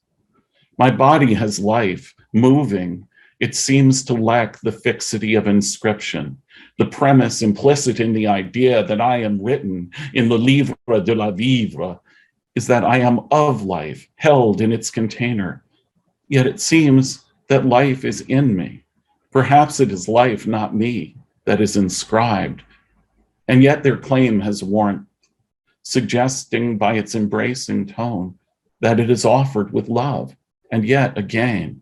My body has life, moving. It seems to lack the fixity of inscription, the premise implicit in the idea that I am written in the livre de la vivre is that I am of life, held in its container. Yet it seems that life is in me. Perhaps it is life, not me, that is inscribed, and yet their claim has warrant, suggesting by its embracing tone that it is offered with love, and yet again,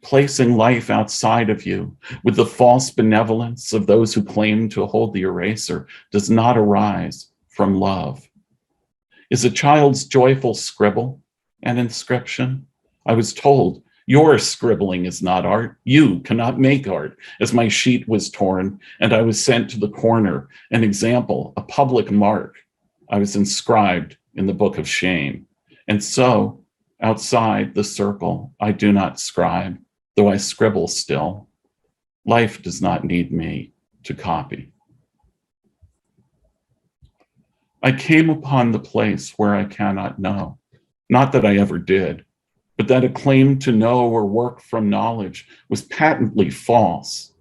placing life outside of you with the false benevolence of those who claim to hold the eraser does not arise from love. Is a child's joyful scribble an inscription? I was told, your scribbling is not art. You cannot make art, as my sheet was torn and I was sent to the corner, an example, a public mark. I was inscribed in the book of shame. And so Outside the circle, I do not scribe, though I scribble still. Life does not need me to copy. I came upon the place where I cannot know, not that I ever did, but that a claim to know or work from knowledge was patently false,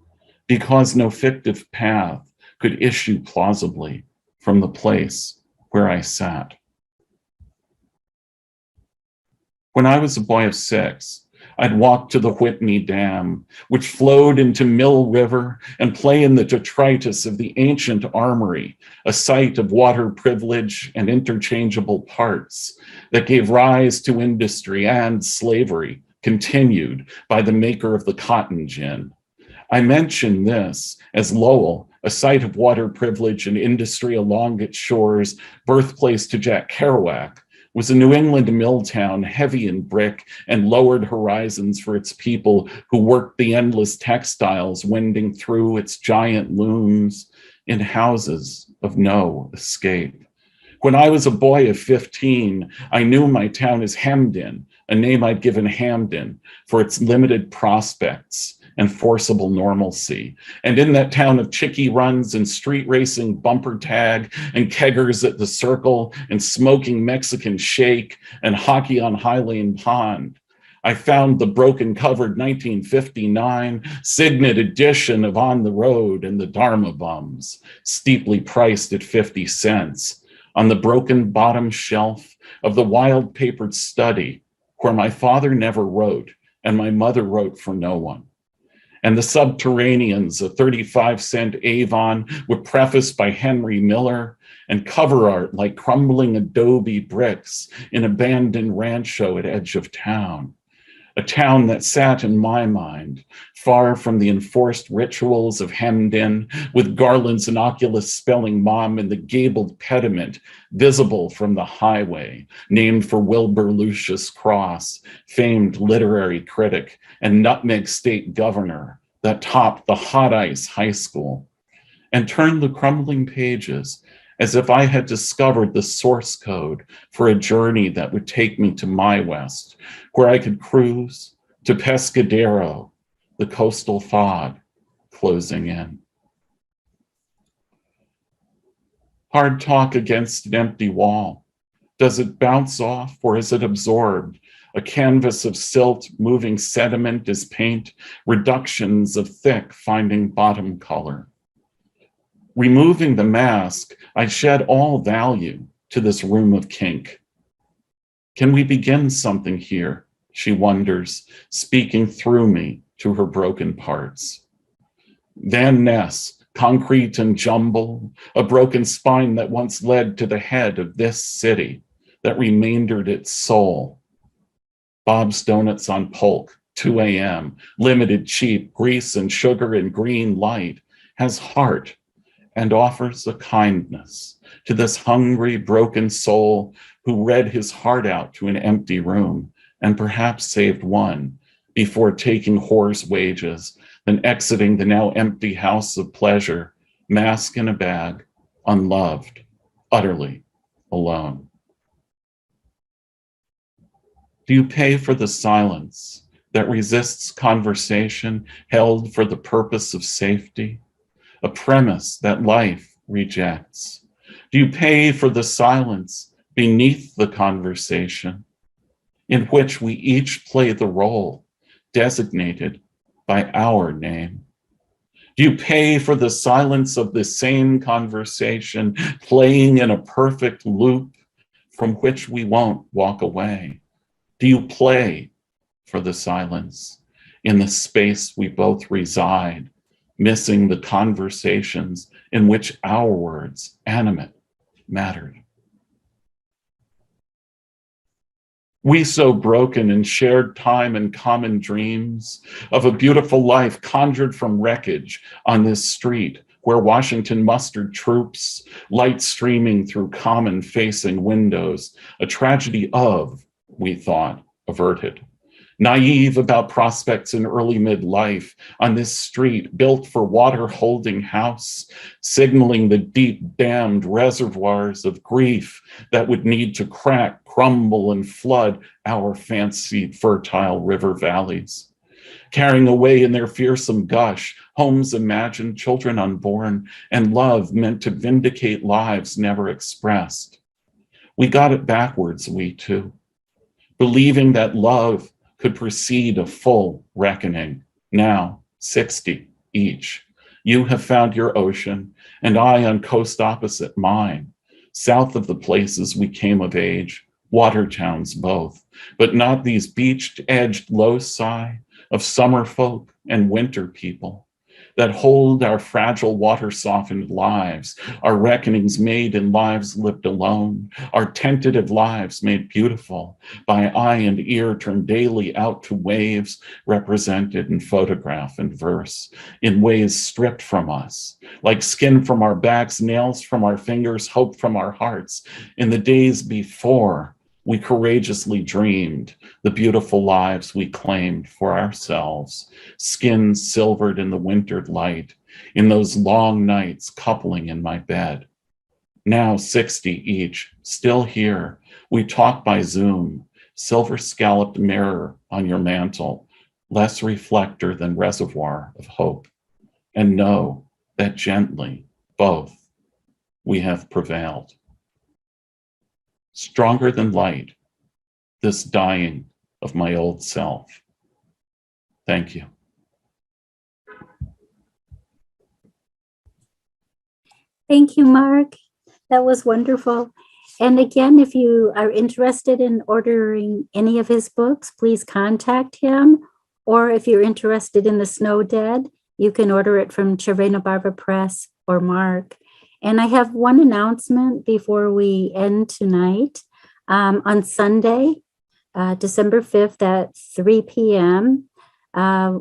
because no fictive path could issue plausibly from the place where I sat. When I was a boy of 6, I'd walk to the Whitney Dam, which flowed into Mill River, and play in the detritus of the ancient armory, a site of water privilege and interchangeable parts that gave rise to industry and slavery, continued by the maker of the cotton gin. I mention this as Lowell, a site of water privilege and industry along its shores, birthplace to Jack Kerouac, was a New England mill town heavy in brick and lowered horizons for its people who worked the endless textiles wending through its giant looms in houses of no escape. When I was a boy of 15, I knew my town as Hemden, a name I'd given Hamden for its limited prospects and forcible normalcy. And in that town of chickie runs and street racing bumper tag and keggers at the circle and smoking Mexican shake and hockey on High Lane Pond, I found the broken covered 1959 Signet edition of On the Road and the Dharma Bums, steeply priced at 50 cents, on the broken bottom shelf of the wild papered study where my father never wrote and my mother wrote for no one. And the Subterraneans, a 35-cent Avon with preface by Henry Miller and cover art like crumbling adobe bricks in abandoned rancho at edge of town. A town that sat in my mind, far from the enforced rituals of Hemden, with Garland's innocuous spelling mom in the gabled pediment visible from the highway, named for Wilbur Lucius Cross, famed literary critic and Nutmeg State governor that topped the Hot Ice High School, and turned the crumbling pages as if I had discovered the source code for a journey that would take me to my West, where I could cruise to Pescadero, the coastal fog closing in. Hard talk against an empty wall. Does it bounce off or is it absorbed? A canvas of silt moving sediment as paint, reductions of thick finding bottom color. Removing the mask, I shed all value to this room of kink. Can we begin something here? She wonders, speaking through me to her broken parts. Van Ness, concrete and jumble, a broken spine that once led to the head of this city, that remaindered its soul. Bob's Donuts on Polk, 2 a.m., limited cheap, grease and sugar and green light, has heart and offers a kindness to this hungry, broken soul who read his heart out to an empty room and perhaps saved one before taking whore's wages, then exiting the now empty house of pleasure, mask in a bag, unloved, utterly alone. Do you pay for the silence that resists conversation held for the purpose of safety? A premise that life rejects? Do you pay for the silence beneath the conversation in which we each play the role designated by our name? Do you pay for the silence of the same conversation playing in a perfect loop from which we won't walk away? Do you play for the silence in the space we both reside, missing the conversations in which our words, animate, mattered? We so broken in shared time and common dreams of a beautiful life conjured from wreckage on this street where Washington mustered troops, light streaming through common facing windows, a tragedy of, we thought, averted. naive about prospects in early midlife on this street built for water-holding house, signaling the deep dammed reservoirs of grief that would need to crack, crumble, and flood our fancied fertile river valleys. Carrying away in their fearsome gush homes imagined, children unborn, and love meant to vindicate lives never expressed. We got it backwards, we too, believing that love could precede a full reckoning. Now, 60 each. You have found your ocean, and I on coast opposite mine, south of the places we came of age, water towns both, but not these beach-edged loci of summer folk and winter people that hold our fragile water-softened lives, our reckonings made in lives lived alone, our tentative lives made beautiful by eye and ear turned daily out to waves represented in photograph and verse, in ways stripped from us, like skin from our backs, nails from our fingers, hope from our hearts, in the days before we courageously dreamed the beautiful lives we claimed for ourselves, skins silvered in the wintered light, in those long nights coupling in my bed. Now 60 each, still here, we talk by Zoom, silver scalloped mirror on your mantle, less reflector than reservoir of hope, and know that gently, both, we have prevailed. Stronger than light, this dying of my old self. Thank you. Thank you, Mark. That was wonderful. And again, if you are interested in ordering any of his books, please contact him. Or if you're interested in The Snow Dead, you can order it from Cervena Barva Press or Mark. And I have one announcement before we end tonight. On Sunday, December 5th at 3 p.m.,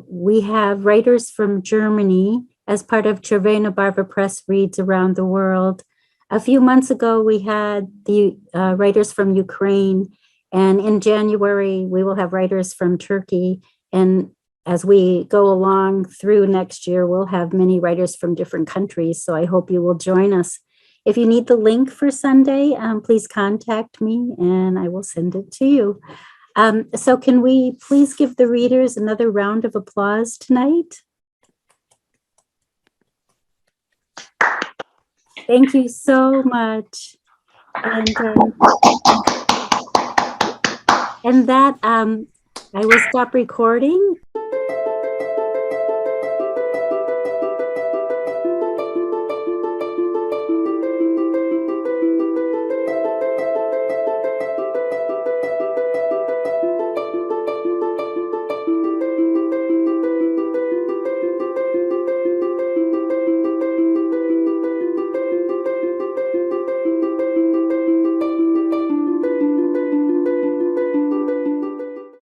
we have writers from Germany as part of Cervena Barva Press Reads Around the World. A few months ago, we had the writers from Ukraine, and in January, we will have writers from Turkey. And as we go along through next year, we'll have many writers from different countries. So I hope you will join us. If you need the link for Sunday, please contact me and I will send it to you. So can we please give the readers another round of applause tonight? Thank you so much. And that I will stop recording